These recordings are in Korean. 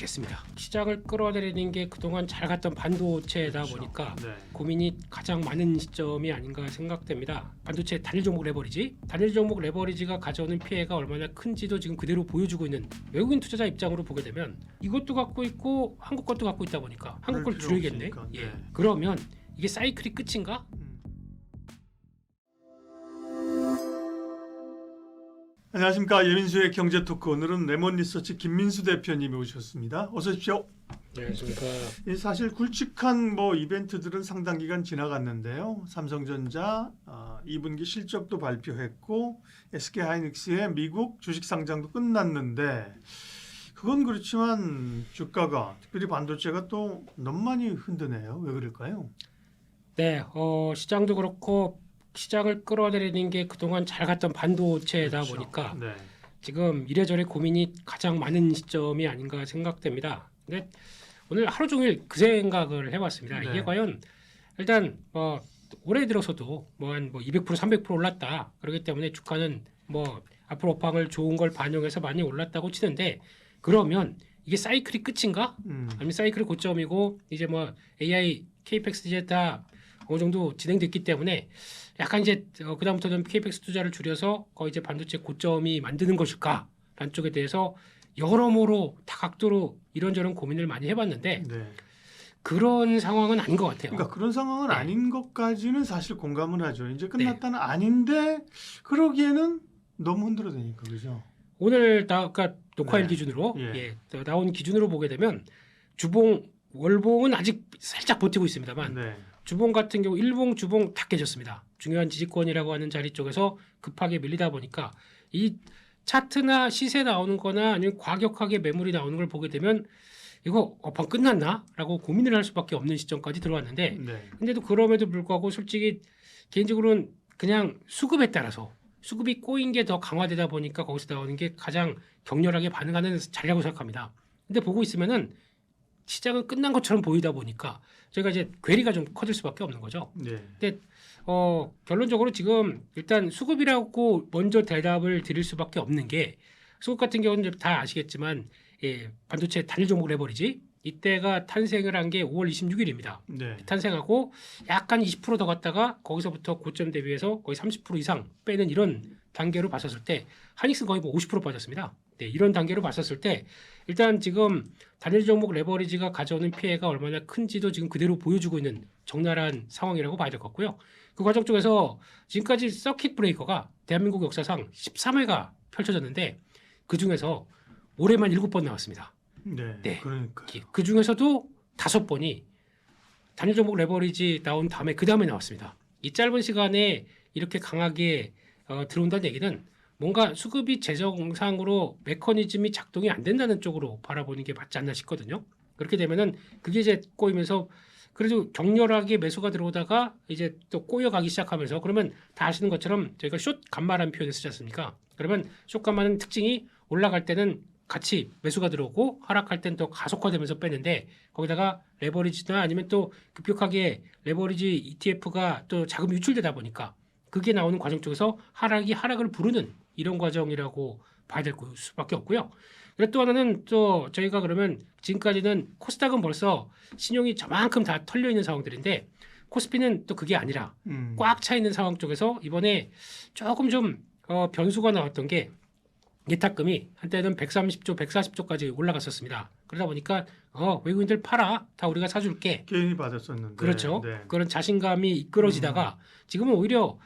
아시겠습니다. 시장을 끌어내리는 게 그동안 잘 갔던 반도체다 그렇죠. 보니까 네. 고민이 가장 많은 시점이 아닌가 생각됩니다. 반도체 단일 종목 레버리지, 단일 종목 레버리지가 가져오는 피해가 얼마나 큰지도 지금 그대로 보여주고 있는 외국인 투자자 입장으로 보게 되면 이것도 갖고 있고 한국 것도 갖고 있다 보니까 한국 걸 필요 줄여야겠네. 없으니까. 예. 네. 그러면 이게 사이클이 끝인가? 안녕하십니까. 예민수의 경제토크. 오늘은 레몬리서치 김민수 대표님이 오셨습니다. 어서 오십시오. 안녕하십니까. 사실 굵직한 이벤트들은 상당 기간 지나갔는데요. 삼성전자 2분기 실적도 발표했고 SK하이닉스의 미국 주식 상장도 끝났는데 그건 그렇지만 주가가 특별히 반도체가 또 너무 많이 흔드네요. 왜 그럴까요? 네, 시장도 그렇고 시장을 끌어내리는 게 그동안 잘 갔던 반도체다 그렇죠. 보니까 네. 지금 이래저래 고민이 가장 많은 시점이 아닌가 생각됩니다. 근데 오늘 하루 종일 그 생각을 해봤습니다. 네. 이게 과연 일단 올해 들어서도 한 200% 300% 올랐다. 그렇기 때문에 주가는 앞으로 업황을 좋은 걸 반영해서 많이 올랐다고 치는데 그러면 이게 사이클이 끝인가? 아니면 사이클이 고점이고 이제 AI, KPX 이제 다 어느 정도 진행됐기 때문에 약간 이제 그다음부터는 KPX 투자를 줄여서 거의 이제 반도체 고점이 만드는 것일까? 라는 쪽에 대해서 여러모로 다각도로 이런저런 고민을 많이 해봤는데 네. 그런 상황은 아닌 것 같아요. 그러니까 그런 상황은 네. 아닌 것까지는 사실 공감을 하죠. 이제 끝났다는 아닌데 그러기에는 너무 흔들어대니까 그죠? 오늘 아까 녹화일 네. 기준으로 예. 나온 기준으로 보게 되면 주봉, 월봉은 아직 살짝 버티고 있습니다만 네. 주봉 같은 경우 일봉, 주봉 다 깨졌습니다. 중요한 지지권이라고 하는 자리 쪽에서 급하게 밀리다 보니까 이 차트나 시세 나오는 거나 아니면 과격하게 매물이 나오는 걸 보게 되면 이거 업황 끝났나? 라고 고민을 할 수밖에 없는 시점까지 들어왔는데 네. 근데도 그럼에도 불구하고 솔직히 개인적으로는 그냥 수급에 따라서 수급이 꼬인 게 더 강화되다 보니까 거기서 나오는 게 가장 격렬하게 반응하는 자리라고 생각합니다. 근데 보고 있으면은 시장은 끝난 것처럼 보이다 보니까 저희가 이제 괴리가 좀 커질 수밖에 없는 거죠. 네. 근데 결론적으로 지금 일단 수급이라고 먼저 대답을 드릴 수밖에 없는 게 수급 같은 경우는 이제 다 아시겠지만 반도체 단일 종목 레버리지 이때가 탄생을 한 게 5월 26일입니다. 네. 탄생하고 약간 20%더 갔다가 거기서부터 고점 대비해서 거의 30% 이상 빼는 이런 단계로 봤었을 때 하닉스는 거의 50% 빠졌습니다. 네, 이런 단계로 봤었을 때 일단 지금 단일 종목 레버리지가 가져오는 피해가 얼마나 큰지도 지금 그대로 보여주고 있는 적나라한 상황이라고 봐야 될 것 같고요. 그 과정 쪽에서 지금까지 서킷 브레이커가 대한민국 역사상 13회가 펼쳐졌는데 그중에서 올해만 7번 나왔습니다. 네. 네. 그러니까. 그 중에서도 5번이 단일 종목 레버리지 나온 다음에 그 다음에 나왔습니다. 이 짧은 시간에 이렇게 강하게 들어온다는 얘기는 뭔가 수급이 재정상으로 메커니즘이 작동이 안 된다는 쪽으로 바라보는 게 맞지 않나 싶거든요. 그렇게 되면은 그게 이제 꼬이면서 그래도 격렬하게 매수가 들어오다가 이제 또 꼬여가기 시작하면서 그러면 다 아시는 것처럼 저희가 숏 간마라는 표현을 쓰지 않습니까? 그러면 숏 간마는 특징이 올라갈 때는 같이 매수가 들어오고 하락할 땐 또 가속화되면서 빼는데 거기다가 레버리지나 아니면 또 급격하게 레버리지 ETF가 또 자금이 유출되다 보니까 그게 나오는 과정 쪽에서 하락이 하락을 부르는 이런 과정이라고 봐야 될 수밖에 없고요. 그리고 또 하나는 또 저희가 그러면 지금까지는 코스닥은 벌써 신용이 저만큼 다 털려 있는 상황들인데 코스피는 또 그게 아니라 꽉 차 있는 상황 쪽에서 이번에 조금 좀 변수가 나왔던 게 예탁금이 한때는 130조, 140조까지 올라갔었습니다. 그러다 보니까 외국인들 팔아, 다 우리가 사줄게. 개인이 받았었는데. 그렇죠. 네. 그런 자신감이 이끌어지다가 지금은 오히려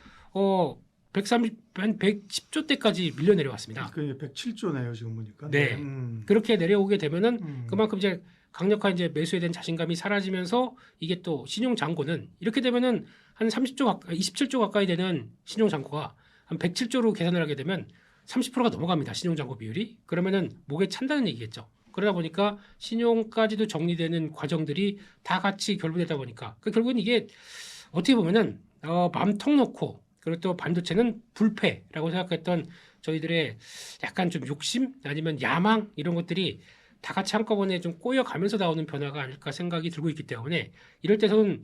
110조 대까지 밀려 내려왔습니다. 그 107조네요 지금 보니까. 네. 그렇게 내려오게 되면은 그만큼 이제 강력한 이제 매수에 대한 자신감이 사라지면서 이게 또 신용 잔고는 이렇게 되면은 한 27조 가까이 되는 신용 잔고가 한 107조로 계산을 하게 되면 30%가 넘어갑니다. 신용잔고 비율이. 그러면은 목에 찬다는 얘기겠죠. 그러다 보니까 신용까지도 정리되는 과정들이 다 같이 결부되다 보니까 결국은 이게 어떻게 보면은 마음 턱 놓고 그리고 또 반도체는 불패라고 생각했던 저희들의 약간 좀 욕심 아니면 야망 이런 것들이 다 같이 한꺼번에 좀 꼬여가면서 나오는 변화가 아닐까 생각이 들고 있기 때문에 이럴 때는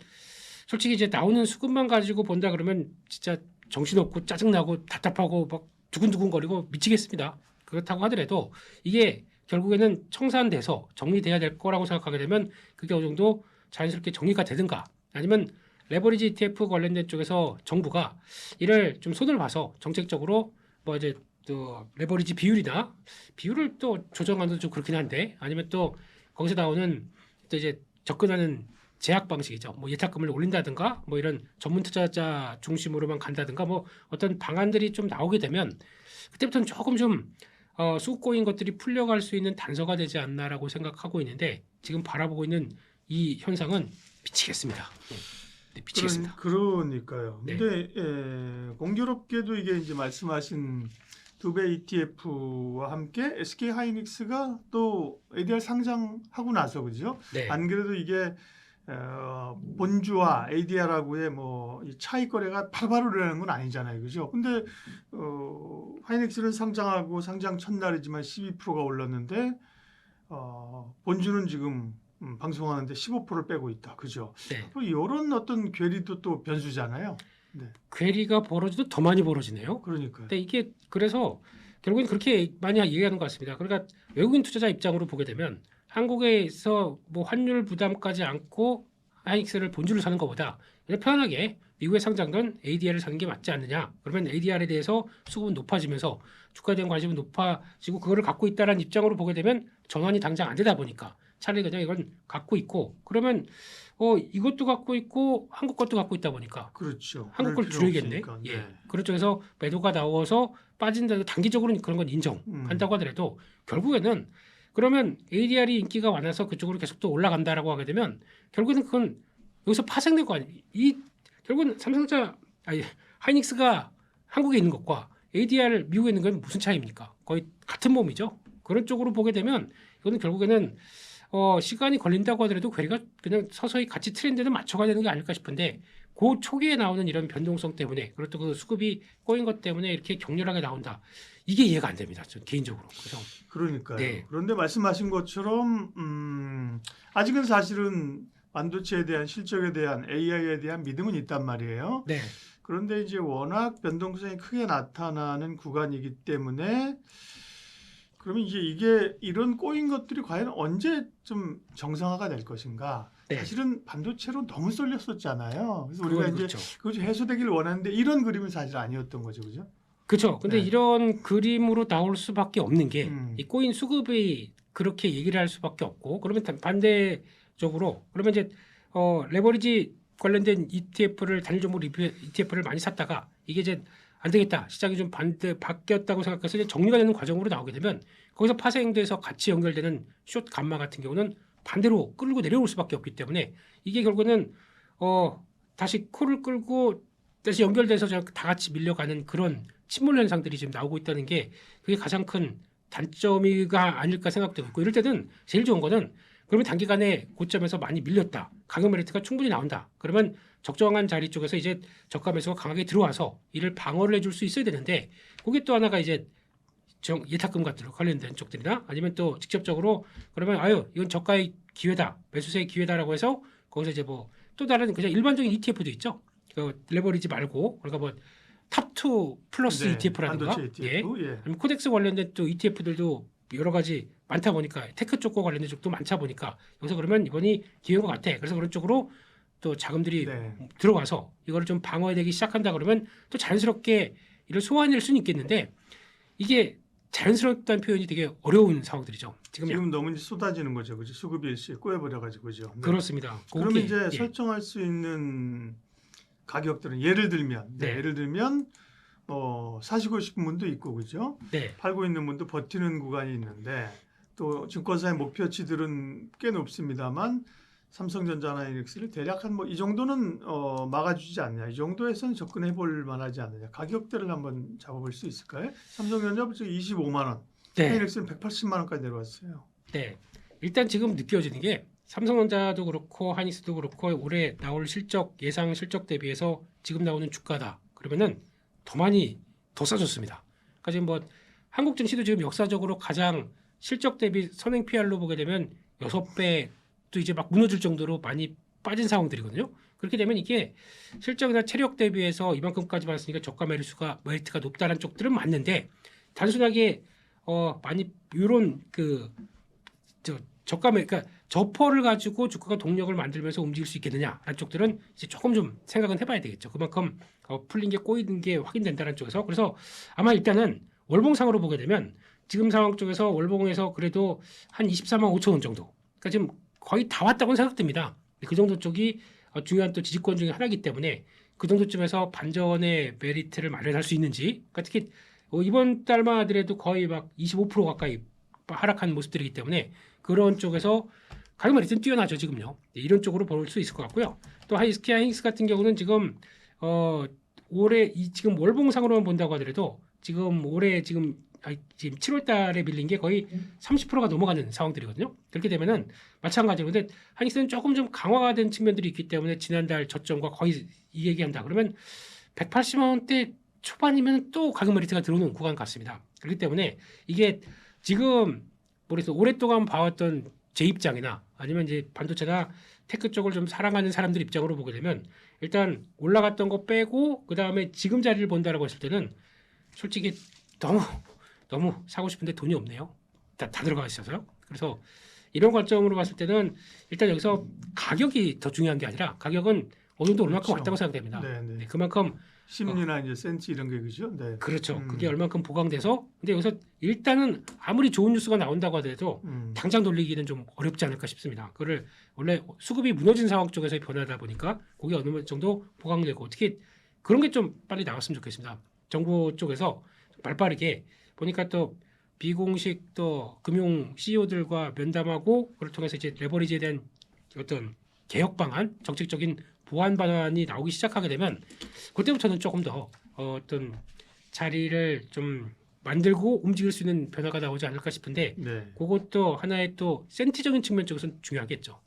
솔직히 이제 나오는 수급만 가지고 본다 그러면 진짜 정신없고 짜증나고 답답하고 막 두근두근거리고 미치겠습니다. 그렇다고 하더라도 이게 결국에는 청산돼서 정리돼야 될 거라고 생각하게 되면 그게 어느 정도 자연스럽게 정리가 되든가 아니면 레버리지 ETF 관련된 쪽에서 정부가 이를 좀 손을 봐서 정책적으로 뭐 이제 또 레버리지 비율을 또 조정하는 좀 그렇긴 한데 아니면 또 거기서 나오는 또 이제 접근하는 제약 방식이죠. 뭐 예탁금을 올린다든가 뭐 이런 전문 투자자 중심으로만 간다든가 뭐 어떤 방안들이 좀 나오게 되면 그때부터는 조금 좀 쑥 꼬인 것들이 풀려갈 수 있는 단서가 되지 않나라고 생각하고 있는데 지금 바라보고 있는 이 현상은 미치겠습니다. 네, 미치겠습니다. 그러니까요. 네. 근데 공교롭게도 이게 이제 말씀하신 두배 ETF와 함께 SK 하이닉스가 또 ADR 상장하고 나서 그죠? 네. 안 그래도 이게 본주와 ADR하고의 뭐이 차익 거래가 바로바로 일어나는 건 아니잖아요, 그죠? 근데 하이닉스는 상장하고 상장 첫날이지만 12%가 올랐는데 본주는 지금 방송하는데 15%를 빼고 있다, 그죠? 네. 뭐 이런 어떤 괴리도 또 변수잖아요. 네, 괴리가 벌어져도 더 많이 벌어지네요. 그러니까요. 근데 이게 그래서 결국엔 그렇게 많이 얘기하는 것 같습니다. 그러니까 외국인 투자자 입장으로 보게 되면 한국에서 뭐 환율 부담까지 않고 하이닉스를 본주를 사는 것보다 그냥 편하게 미국에 상장된 ADR을 사는 게 맞지 않느냐. 그러면 ADR에 대해서 수급은 높아지면서 주가에 대한 관심은 높아지고 그거를 갖고 있다는 입장으로 보게 되면 전환이 당장 안 되다 보니까 차라리 그냥 이건 갖고 있고 그러면 이것도 갖고 있고 한국 것도 갖고 있다 보니까 그렇죠. 한국 걸 그럴 필요 줄여야겠네. 없으니까. 예. 네. 그런 쪽에서 매도가 나와서 빠진다. 단기적으로는 그런 건 인정한다고 하더라도 결국에는 그러면 ADR이 인기가 많아서 그쪽으로 계속 또 올라간다라고 하게 되면 결국에는 그건 여기서 파생될 거 아니에요. 이 결국은 하이닉스가 한국에 있는 것과 ADR 미국에 있는 건 무슨 차이입니까? 거의 같은 몸이죠. 그런 쪽으로 보게 되면 이거는 결국에는 시간이 걸린다고 하더라도 괴리가 그냥 서서히 같이 트렌드는 맞춰가야 되는 게 아닐까 싶은데 그 초기에 나오는 이런 변동성 때문에 그리고 또 그 수급이 꼬인 것 때문에 이렇게 격렬하게 나온다. 이게 이해가 안 됩니다. 전 개인적으로. 그래서 그러니까요. 네. 그런데 말씀하신 것처럼 아직은 사실은 반도체에 대한 실적에 대한 AI에 대한 믿음은 있단 말이에요. 네. 그런데 이제 워낙 변동성이 크게 나타나는 구간이기 때문에 그러면 이제 이게 이런 꼬인 것들이 과연 언제 좀 정상화가 될 것인가? 네. 사실은 반도체로 너무 쏠렸었잖아요. 그래서 우리가 그건 이제 그렇죠. 그것이 해소되기를 원하는데 이런 그림은 사실 아니었던 거죠, 그죠? 그렇죠. 근데 네. 이런 그림으로 나올 수밖에 없는 게 이 음. 꼬인 수급이 그렇게 얘기를 할 수밖에 없고 그러면 반대적으로 그러면 이제 레버리지 관련된 ETF를 단일 종목 ETF를 많이 샀다가 이게 이제 안 되겠다 시장이 좀 바뀌었다고 생각해서 이제 정리가 되는 과정으로 나오게 되면 거기서 파생돼서 같이 연결되는 숏 감마 같은 경우는 반대로 끌고 내려올 수밖에 없기 때문에 이게 결국에는 다시 코를 끌고 다시 연결돼서 다 같이 밀려가는 그런 침몰 현상들이 지금 나오고 있다는 게 그게 가장 큰 단점이가 아닐까 생각되고 있고 이럴 때는 제일 좋은 거는 그러면 단기간에 고점에서 많이 밀렸다. 가격 메리트가 충분히 나온다. 그러면 적정한 자리 쪽에서 이제 저가 매수가 강하게 들어와서 이를 방어를 해줄 수 있어야 되는데 그게 또 하나가 이제 예탁금 같은 관련된 쪽들이나 아니면 또 직접적으로 그러면 이건 저가의 기회다. 매수세의 기회다라고 해서 거기서 이제 뭐 또 다른 그냥 일반적인 ETF도 있죠. 그 레버리지 말고 그러니까 뭐 탑2 플러스 네, ETF라든가 반도체 ETF, 예. 아니면 코덱스 관련된 또 ETF들도 여러 가지 많다 보니까 테크 쪽과 관련된 쪽도 많다 보니까 여기서 그러면 이번이 기회인 것 같아. 그래서 그런 쪽으로 또 자금들이 네. 들어와서 이거를 좀 방어되기 시작한다 그러면 또 자연스럽게 이를 소화해낼 수는 있겠는데 이게 자연스럽다는 표현이 되게 어려운 상황들이죠. 지금 너무 이제 쏟아지는 거죠, 그죠? 수급이 일시에 꼬여버려가지고 그죠? 네. 그렇습니다. 그러면 그게, 이제 예. 설정할 수 있는 가격들은 예를 들면 네. 예를 들면 사시고 싶은 분도 있고 그죠? 네. 팔고 있는 분도 버티는 구간이 있는데 또 증권사의 목표치들은 꽤 높습니다만 삼성전자나 하이닉스를 대략 한 뭐 이 정도는 막아주지 않냐, 이 정도에서는 접근해 볼 만하지 않느냐, 가격대를 한번 잡아볼 수 있을까요? 삼성전자 벌써 25만 원, 네. 하이닉스는 180만 원까지 내려왔어요. 네. 일단 지금 느껴지는 게 삼성전자도 그렇고 하이닉스도 그렇고 올해 나올 예상 실적 대비해서 지금 나오는 주가다. 그러면은 더 싸졌습니다. 그러니까 지금 뭐 한국 증시도 지금 역사적으로 가장 실적 대비 선행 PR로 보게 되면 6배 또 이제 막 무너질 정도로 많이 빠진 상황들이거든요. 그렇게 되면 이게 실적이나 체력 대비해서 이만큼까지 받았으니까 저가 메리트가 높다는 쪽들은 맞는데 단순하게 많이 이런 저감에 그러니까 저퍼를 가지고 주가가 동력을 만들면서 움직일 수 있겠느냐라는 쪽들은 이제 조금 좀 생각은 해봐야 되겠죠. 그만큼 풀린 게 꼬이는 게 확인된다는 쪽에서 그래서 아마 일단은 월봉상으로 보게 되면 지금 상황 쪽에서 월봉에서 그래도 한 24만 5천 원 정도. 그러니까 지금 거의 다 왔다고는 생각됩니다. 그 정도 쪽이 중요한 또 지지권 중에 하나이기 때문에 그 정도쯤에서 반전의 메리트를 마련할 수 있는지. 그러니까 특히 이번 달만 하더라도 거의 막 25% 가까이 하락한 모습들이기 때문에 그런 쪽에서 가격 메리트는 뛰어나죠 지금요. 이런 쪽으로 볼 수 있을 것 같고요. 또 SK 하이닉스 같은 경우는 지금 올해 지금 월봉상으로만 본다고 하더라도 지금 올해 지금 7월달에 밀린 게 거의 30%가 넘어가는 상황들이거든요. 그렇게 되면은 마찬가지로 근데 하이닉스는 조금 좀 강화가 된 측면들이 있기 때문에 지난달 저점과 거의 이 얘기한다. 그러면 180만 원대 초반이면 또 가격 메리트가 들어오는 구간 같습니다. 그렇기 때문에 이게 지금 그래서 오랫동안 봐왔던 제 입장이나 아니면 이제 반도체나 테크 쪽을 좀 사랑하는 사람들 입장으로 보게 되면 일단 올라갔던 거 빼고 그 다음에 지금 자리를 본다라고 했을 때는 솔직히 너무 사고 싶은데 돈이 없네요. 다 들어가 있어서요. 그래서 이런 관점으로 봤을 때는 일단 여기서 가격이 더 중요한 게 아니라 가격은 어느 정도 얼마큼 그렇죠. 왔다고 생각됩니다. 네. 네, 그만큼 심리나 이제 센치 이런 게 그죠? 네. 그렇죠. 그게 얼만큼 보강돼서 근데 여기서 일단은 아무리 좋은 뉴스가 나온다고 하더라도 당장 돌리기는 좀 어렵지 않을까 싶습니다. 그거를 원래 수급이 무너진 상황 쪽에서의 변화다 보니까 그게 어느 정도 보강되고 특히 그런 게 좀 빨리 나왔으면 좋겠습니다. 정부 쪽에서 발빠르게 보니까 또 비공식 또 금융 CEO들과 면담하고 그걸 통해서 이제 레버리지에 대한 어떤 개혁 방안, 정책적인 보완 방안이 나오기 시작하게 되면 그때부터는 조금 더 어떤 자리를 좀 만들고 움직일 수 있는 변화가 나오지 않을까 싶은데 네. 그것도 하나의 또 센티적인 측면 쪽에서는 중요하겠죠.